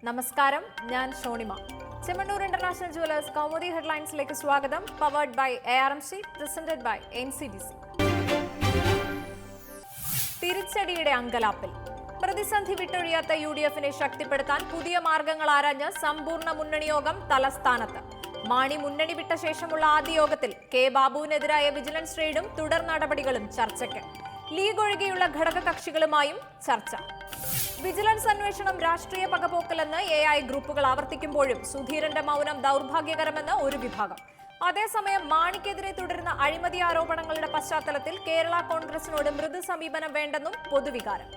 നമസ്കാരം, ഞാൻ Shonima. Chemmanur international jewellers Kaumudi ഹെഡ്ലൈൻസിലേക്ക് സ്വാഗതം. Powered by ARMC, presented by NCDC. തിരിച്ചടിയുടെ അങ്കലാപ്പിൽ. പ്രതിസന്ധി വിട്ടൊഴിയാത്ത UDF-നെ ശക്തിപ്പെടുത്താൻ പുതിയ മാർഗങ്ങൾ ആരാഞ്ഞ് സമ്പൂർണ്ണ മുന്നണി യോഗം തലസ്ഥാനത്ത്. മാണി മുന്നണി വിട്ട ശേഷമുള്ള ആദ്യ യോഗത്തിൽ കെ ബാബുവിനെതിരായ വിജിലൻസ് റെയ്ഡും തുടർ നടപടികളും ചർച്ചയ്ക്ക്. ലീഗ് ഒഴികെയുള്ള ഘടക കക്ഷികളുമായും ചർച്ച. വിജിലൻസ് അന്വേഷണം രാഷ്ട്രീയ പകപോക്കലെന്ന് AI ഗ്രൂപ്പുകൾ ആവർത്തിക്കുമ്പോഴും സുധീരന്റെ മൗനം ദൗർഭാഗ്യകരമെന്ന് ഒരു വിഭാഗം. അതേസമയം മാണിക്കെതിരെ തുടരുന്ന അഴിമതി ആരോപണങ്ങളുടെ പശ്ചാത്തലത്തിൽ കേരള കോൺഗ്രസിനോട് മൃദു സമീപനം വേണ്ടെന്നും പൊതുവികാരം.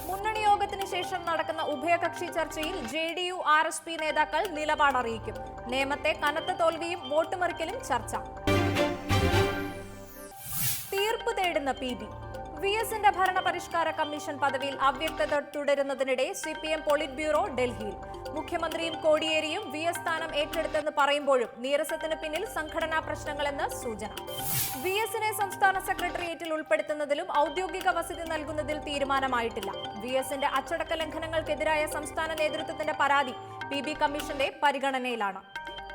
മുന്നണി യോഗത്തിന് ശേഷം നടക്കുന്ന ഉഭയകക്ഷി ചർച്ചയിൽ JDU RSP നേതാക്കൾ നിലപാടറിയിക്കും. നേമത്തെ കനത്ത തോൽവിയും വോട്ട് മറിക്കലും ചർച്ച. തീർപ്പ് തേടുന്ന PB. VS-ന്റെ ഭരണപരിഷ്കാര കമ്മീഷൻ പദവിയിൽ അവ്യക്തത തുടരുന്നതിനിടെ CPM പോളിറ്റ് ബ്യൂറോ ഡൽഹിയിൽ. മുഖ്യമന്ത്രിയും കോടിയേരിയും VS സ്ഥാനം ഏറ്റെടുത്തെന്ന് പറയുമ്പോഴും നീരസത്തിന് പിന്നിൽ സംഘടനാ പ്രശ്നങ്ങളെന്ന് സൂചന. VS-നെ സംസ്ഥാന സെക്രട്ടേറിയറ്റിൽ ഉൾപ്പെടുത്തുന്നതിലും ഔദ്യോഗിക വസതി നൽകുന്നതിൽ തീരുമാനമായിട്ടില്ല. VS-ന്റെ അച്ചടക്ക ലംഘനങ്ങൾക്കെതിരായ സംസ്ഥാന നേതൃത്വത്തിന്റെ പരാതി PB കമ്മീഷന്റെ പരിഗണനയിലാണ്.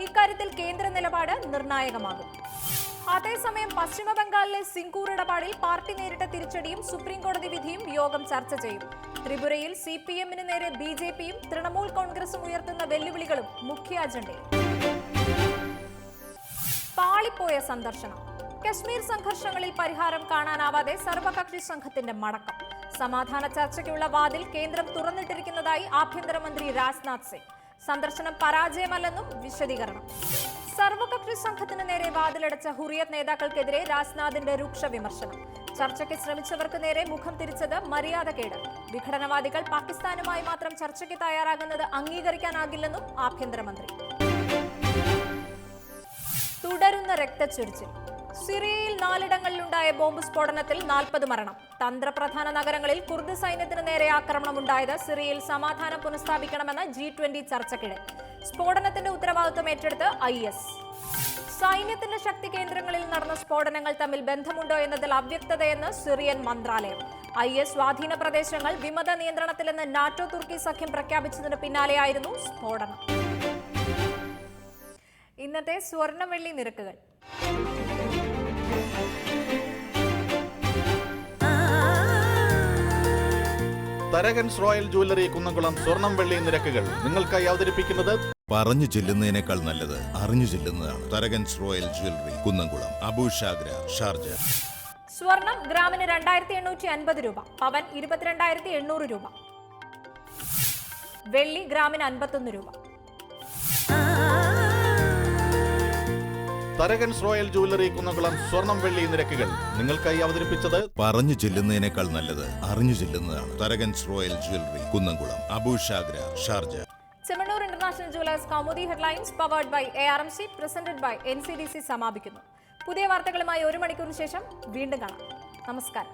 ഇക്കാര്യത്തിൽ കേന്ദ്ര നിലപാട് നിർണായകമാകും. അതേസമയം പശ്ചിമ ബംഗാളിലെ സിംഗൂർ ഇടപാടിൽ പാർട്ടി നേരിട്ട തിരിച്ചടിയും സുപ്രീം കോടതി വിധിയും യോഗം ചർച്ച ചെയ്യും. ത്രിപുരയിൽ CPM-ന് നേരെ BJP-യും തൃണമൂൽ കോൺഗ്രസും ഉയർത്തുന്ന വെല്ലുവിളികളും മുഖ്യ അജണ്ടയിൽ. പാളിപ്പോയ സന്ദർശനം. കശ്മീർ സംഘർഷങ്ങളിൽ പരിഹാരം കാണാനാവാതെ സർവകക്ഷി സംഘത്തിന്റെ മടക്കം. സമാധാന ചർച്ചയ്ക്കുള്ള വാതിൽ കേന്ദ്രം തുറന്നിട്ടിരിക്കുന്നതായി ആഭ്യന്തരമന്ത്രി രാജ്നാഥ് സിംഗ്. സന്ദർശനം പരാജയമല്ലെന്നും വിശദീകരണം. സർവകക്ഷി സംഘത്തിന് നേരെ വാതിലടച്ച ഹുറിയത്ത് നേതാക്കൾക്കെതിരെ രാജ്നാഥിന്റെ രൂക്ഷ വിമർശനം. ചർച്ചയ്ക്ക് ശ്രമിച്ചവർക്ക് നേരെ മുഖം തിരിച്ചത് മര്യാദകേട്. വിഘടനവാദികൾ പാകിസ്ഥാനുമായി മാത്രം ചർച്ചയ്ക്ക് തയ്യാറാകുന്നത് അംഗീകരിക്കാനാകില്ലെന്നും ആഭ്യന്തരമന്ത്രി. തുടരുന്ന രക്തച്ചൊരിച്ചിൽ. സിറിയയിൽ 4 ഇടങ്ങളിലുണ്ടായ ബോംബ് സ്ഫോടനത്തിൽ 40 മരണം. തന്ത്രപ്രധാന നഗരങ്ങളിൽ കുർദ് സൈന്യത്തിന് നേരെ ആക്രമണമുണ്ടായത്. സിറിയയിൽ സമാധാനം പുനഃസ്ഥാപിക്കണമെന്ന G20 ചർച്ചയ്ക്കിടെ. സ്ഫോടനത്തിന്റെ ഉത്തരവാദിത്വം ഏറ്റെടുത്ത് IS. സൈന്യത്തിന്റെ ശക്തി കേന്ദ്രങ്ങളിൽ നടന്ന സ്ഫോടനങ്ങൾ തമ്മിൽ ബന്ധമുണ്ടോ എന്നതിൽ അവ്യക്തതയെന്ന് സിറിയൻ മന്ത്രാലയം. IS സ്വാധീന പ്രദേശങ്ങൾ വിമത നിയന്ത്രണത്തിലെന്ന് NATO തുർക്കി സഖ്യം പ്രഖ്യാപിച്ചതിന് പിന്നാലെയായിരുന്നു സ്ഫോടനം. ഇന്നത്തെ സ്വർണ്ണ വെള്ളി നിരക്കുകൾ. തരകൻസ് റോയൽ ജ്വല്ലറി കുന്നംകുളം സ്വർണം വെള്ളി നിരക്കുകൾ നിങ്ങൾക്കായി അവതരിപ്പിക്കുന്നത്. പറഞ്ഞു ചെല്ലുന്നതിനേക്കാൾ നല്ലത് അറിഞ്ഞു ചെല്ലുന്നതാണ്. Tharakans royal jewellery Kunnamkulam, Abu Shagara, Sharjah. സ്വർണം ഗ്രാമിന് 2850 രൂപ, പവൻ 22,800 രൂപ. വെള്ളി ഗ്രാമിന് 51 രൂപ. തരകൻസ് റോയൽ ജ്വല്ലറി കുന്നംകുളം സ്വർണം വെള്ളി നിരക്കുകൾ നിങ്ങൾക്കായി അവതരിപ്പിച്ചത്. പറഞ്ഞു ചെല്ലുന്നതിനേക്കാൾ നല്ലത് അറിഞ്ഞു ചെല്ലുന്നതാണ്. Tharakans royal jewellery Kunnamkulam, Abu Shagara, Sharjah. Chemmanur international jewellers Kaumudi headlines powered by ARMC, presented by NCDC സമാപിക്കുന്നു. പുതിയ വാർത്തകളുമായി 1 മണിക്കൂറിന് ശേഷം വീണ്ടും കാണാം. നമസ്കാരം.